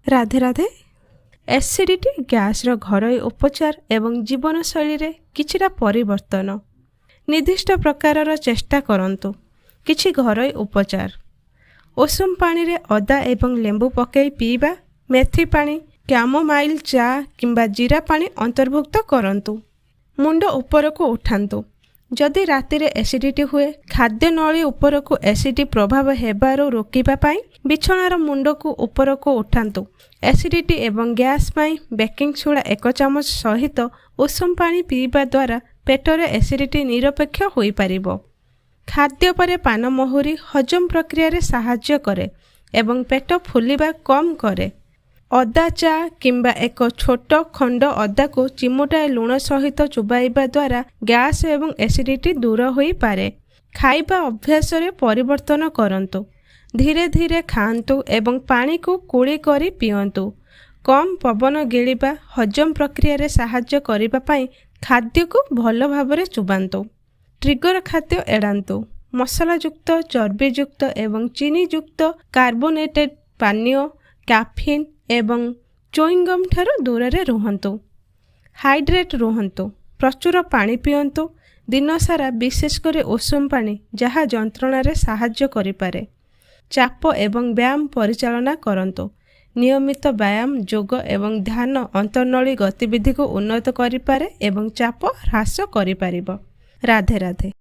Radhe Radhe. Acidity gas घरोई उपचार एवं जीवनशैली रे किछिटा परिवर्तन निर्दिष्ट प्रकार चेष्टा करंतु। किछि घरोई उपचार उषुम पानी रे अदा एवं लेंबू पकई पीबा, मेथी पानी, कैमोमाइल चा किंबा जीरा पानी अंतर्भुक्त करंतु। मुंड ऊपर को उठांतु। जदि राति रे एसिडिटी हुए खाद्य नली ऊपर को एसिडी प्रभाव हेबारो रोकिबा पाई बिछणार मुंड को ऊपर को उठांतु। एसिडिटी एवं गैस पाई बेकिंग सोडा 1 चामच सहित उषुम पानी पीबा द्वारा पेटरे एसिडिटी निरपेक्ष होई परिबो। खाद्य परे पान महुरी हजम प्रक्रिया रे सहाय्य करे एवं पेट फुलिबा कम करे। अदा चा किंबा एक छोट खंड अदा को चिमुटाए लुण सहित चुबाइबा द्वारा गैस एवं एसिडिटी दूर होई पारे। खाइबा अभ्यास रे परिवर्तन करंतु। धीरे धीरे खांतु एवं पानी को कुली करी पियंतु। कम पवन गिलिबा हजम प्रक्रिया रे सहाय्य करिबा पाई खाद्य को भल भाबरे चुबांतु। ट्रिगर खाद्य एड़ांतु। मसलायुक्त, चर्बीयुक्त एवं चीनीयुक्त कार्बोनेटेड पानीय, कैफीन एवं चुइंगम ठारो दूर रे रुहंतु। हाइड्रेट रुहंतु। प्रचुर पानी पियंतु। दिन सारा विशेषकर उषुम पानी जहाँ जंत्रणा रे सहाय्य करि पारे। चाप एवं व्यायाम परिचालना करंतु। नियमित व्यायाम, जोग एवं ध्यान अंतर्नली गतिविधि को उन्नत करि पारे एवं चाप ह्रास करि पारिबो। राधे राधे।